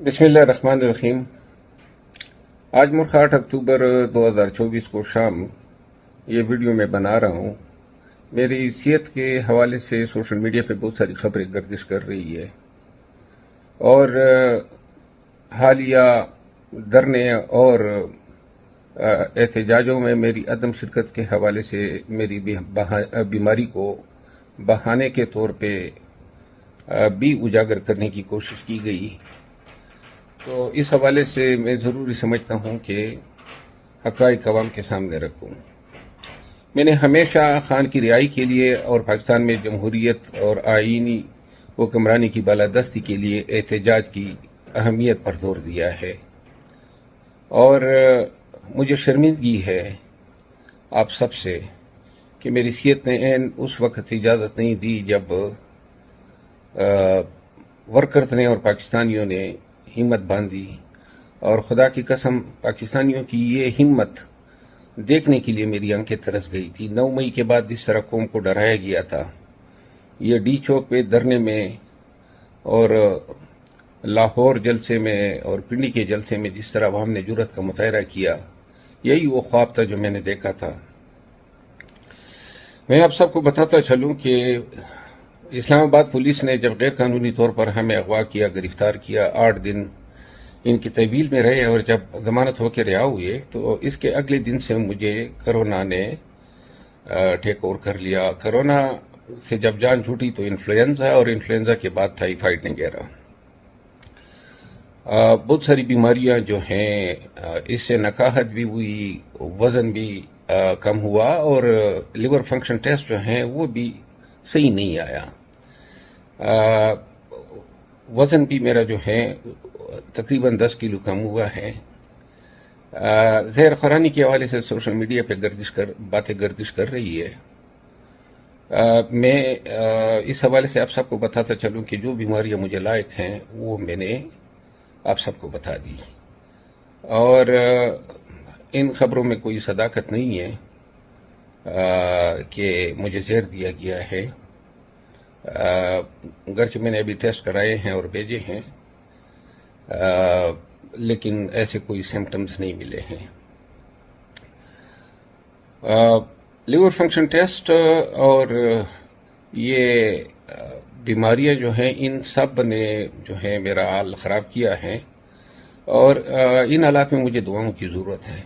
بسم اللہ الرحمن الرحیم۔ آج ملک 8 اکتوبر 2024 کو شام یہ ویڈیو میں بنا رہا ہوں۔ میری صحت کے حوالے سے سوشل میڈیا پہ بہت ساری خبریں گردش کر رہی ہے اور حالیہ دھرنے اور احتجاجوں میں میری عدم شرکت کے حوالے سے میری بیماری کو بہانے کے طور پہ بھی اجاگر کرنے کی کوشش کی گئی، تو اس حوالے سے میں ضروری سمجھتا ہوں کہ حقائق عوام کے سامنے رکھوں۔ میں نے ہمیشہ خان کی رہائی کے لیے اور پاکستان میں جمہوریت اور آئینی حکمرانی کی بالادستی کے لیے احتجاج کی اہمیت پر زور دیا ہے، اور مجھے شرمندگی ہے آپ سب سے کہ میری صحت نے اس وقت اجازت نہیں دی جب ورکرز نے اور پاکستانیوں نے ہمت باندھی، اور خدا کی قسم پاکستانیوں کی یہ ہمت دیکھنے کے لیے میری آنکھیں ترس گئی تھی۔ 9 مئی کے بعد جس طرح قوم کو ڈرایا گیا تھا، یہ ڈی چوک پہ دھرنے میں اور لاہور جلسے میں اور پنڈی کے جلسے میں جس طرح عوام نے جرأت کا مظاہرہ کیا، یہی وہ خواب تھا جو میں نے دیکھا تھا۔ میں آپ سب کو بتاتا چلوں کہ اسلام آباد پولیس نے جب غیر قانونی طور پر ہمیں اغوا کیا، گرفتار کیا، 8 دن ان کی تحویل میں رہے اور جب ضمانت ہو کے رہا ہوئے تو اس کے اگلے دن سے مجھے کرونا نے ٹیک اوور کر لیا۔ کرونا سے جب جان چھوٹی تو انفلوئنزا، اور انفلوئنزا کے بعد ٹائیفائیڈ وغیرہ بہت ساری بیماریاں جو ہیں، اس سے نکاہت بھی ہوئی، وزن بھی کم ہوا، اور لیور فنکشن ٹیسٹ جو ہیں وہ بھی صحیح نہیں آیا۔ وزن بھی میرا جو ہے تقریباً 10 کلو کم ہوا ہے۔ زہر خورانی کے حوالے سے سوشل میڈیا پہ باتیں گردش کر رہی ہے۔ میں اس حوالے سے آپ سب کو بتاتا چلوں کہ جو بیماریاں مجھے لائق ہیں وہ میں نے آپ سب کو بتا دی، اور ان خبروں میں کوئی صداقت نہیں ہے کہ مجھے زہر دیا گیا ہے، گرچہ میں نے ابھی ٹیسٹ کرائے ہیں اور بھیجے ہیں، لیکن ایسے کوئی سمپٹمز نہیں ملے ہیں۔ لیور فنکشن ٹیسٹ اور یہ بیماریاں جو ہیں ان سب نے جو ہے میرا حال خراب کیا ہے، اور ان حالات میں مجھے دعاؤں کی ضرورت ہے۔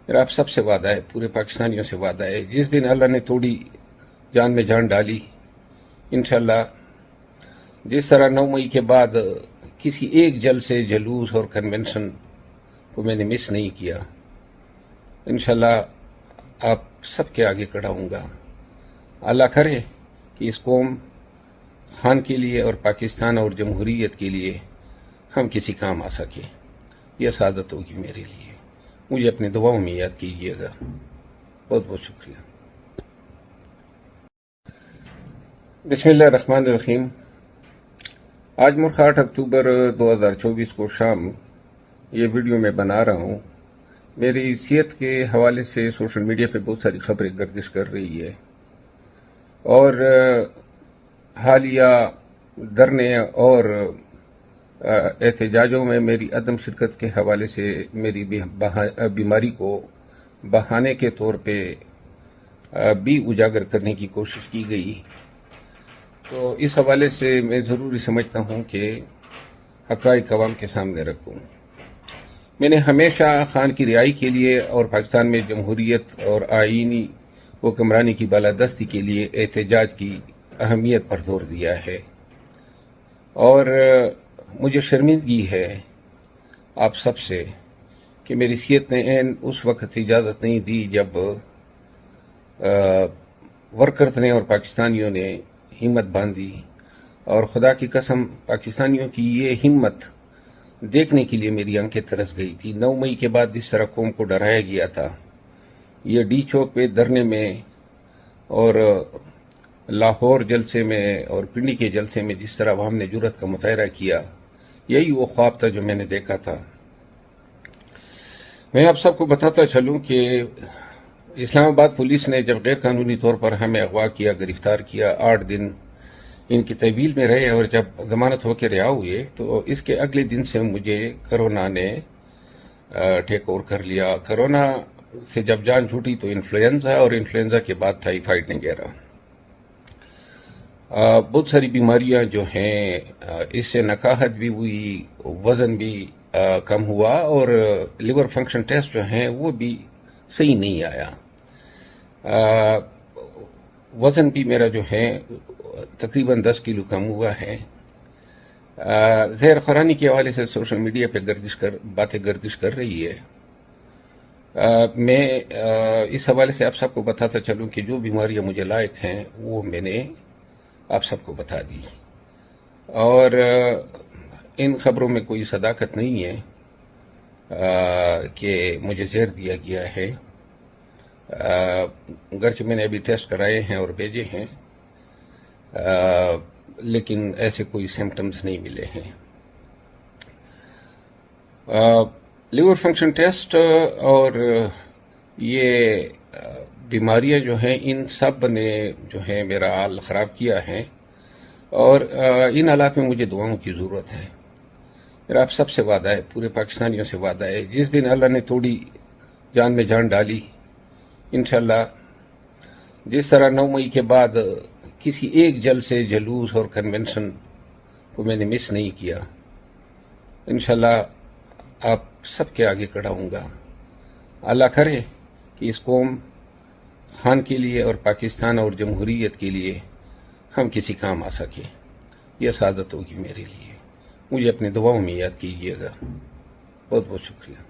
میرا آپ سب سے وعدہ ہے، پورے پاکستانیوں سے وعدہ ہے، جس دن اللہ نے تھوڑی جان میں جان ڈالی، انشاءاللہ جس طرح 9 مئی کے بعد کسی ایک جلسے، جلوس اور کنونشن کو میں نے مس نہیں کیا، انشاءاللہ آپ سب کے آگے کھڑا ہوں گا۔ اللہ کرے کہ اس قوم خان کے لیے اور پاکستان اور جمہوریت کے لیے ہم کسی کام آ سکے، یہ سعادت ہوگی میرے لیے۔ مجھے اپنی دعاؤں میں یاد کیجیے گا۔ بہت بہت شکریہ۔ بسم اللہ الرحمن الرحیم۔ آج ملک 8 اکتوبر 2024 کو شام یہ ویڈیو میں بنا رہا ہوں۔ میری صحت کے حوالے سے سوشل میڈیا پہ بہت ساری خبریں گردش کر رہی ہے اور حالیہ دھرنے اور احتجاجوں میں میری عدم شرکت کے حوالے سے میری بیماری کو بہانے کے طور پہ بھی اجاگر کرنے کی کوشش کی گئی، تو اس حوالے سے میں ضروری سمجھتا ہوں کہ حقائق عوام کے سامنے رکھوں۔ میں نے ہمیشہ خان کی رہائی کے لیے اور پاکستان میں جمہوریت اور آئینی حکمرانی کی بالادستی کے لیے احتجاج کی اہمیت پر زور دیا ہے، اور مجھے شرمندگی ہے آپ سب سے کہ میری صحت نے اس وقت اجازت نہیں دی جب ورکرز نے اور پاکستانیوں نے ہمت باندھی، اور خدا کی قسم پاکستانیوں کی یہ ہمت دیکھنے کے لیے میری آنکھیں ترس گئی تھی۔ 9 مئی کے بعد جس طرح قوم کو ڈرایا گیا تھا، یہ ڈی چوک پہ دھرنے میں اور لاہور جلسے میں اور پنڈی کے جلسے میں جس طرح عوام نے جرأت کا مظاہرہ کیا، یہی وہ خواب تھا جو میں نے دیکھا تھا۔ میں آپ سب کو بتاتا چلوں کہ اسلام آباد پولیس نے جب غیر قانونی طور پر ہمیں اغوا کیا، گرفتار کیا، 8 دن ان کی طویل میں رہے اور جب ضمانت ہو کے رہا ہوئے تو اس کے اگلے دن سے مجھے کرونا نے ٹیک اوور کر لیا. کرونا سے جب جان چھوٹی تو انفلوئنزا اور انفلوئنزا کے بعد ٹائیفائیڈ وغیرہ. بہت ساری بیماریاں جو ہیں اس سے نکاہت بھی ہوئی, وزن بھی کم ہوا اور لیور فنکشن ٹیسٹ جو ہیں وہ بھی صحیح نہیں آیا. وزن بھی میرا جو ہے تقریباً 10 کلو کم ہوا ہے. زہر خورانی کے حوالے سے سوشل میڈیا پہ باتیں گردش کر رہی ہے. میں اس حوالے سے آپ سب کو بتاتا چلوں کہ جو بیماریاں مجھے لائق ہیں وہ میں نے آپ سب کو بتا دی, اور ان خبروں میں کوئی صداقت نہیں ہے کہ مجھے زہر دیا گیا ہے. گرچہ میں نے ابھی ٹیسٹ کرائے ہیں اور بھیجے ہیں, لیکن ایسے کوئی سمپٹمز نہیں ملے ہیں. لیور فنکشن ٹیسٹ اور یہ بیماریاں جو ہیں ان سب نے جو ہے میرا حال خراب کیا ہے, اور ان حالات میں مجھے دعاؤں کی ضرورت ہے. میرا آپ سب سے وعدہ ہے, پورے پاکستانیوں سے وعدہ ہے, جس دن اللہ نے تھوڑی جان میں جان ڈالی, انشاءاللہ جس طرح 9 مئی کے بعد کسی ایک جلسے, جلوس اور کنونشن کو میں نے مس نہیں کیا, انشاءاللہ آپ سب کے آگے کھڑا ہوں گا. اللہ کرے کہ اس قوم خان کے لیے اور پاکستان اور جمہوریت کے لیے ہم کسی کام آ سکیں. یہ سعادت ہوگی میرے لیے. مجھے اپنی دعاؤں میں یاد کیجیے گا. بہت بہت شکریہ.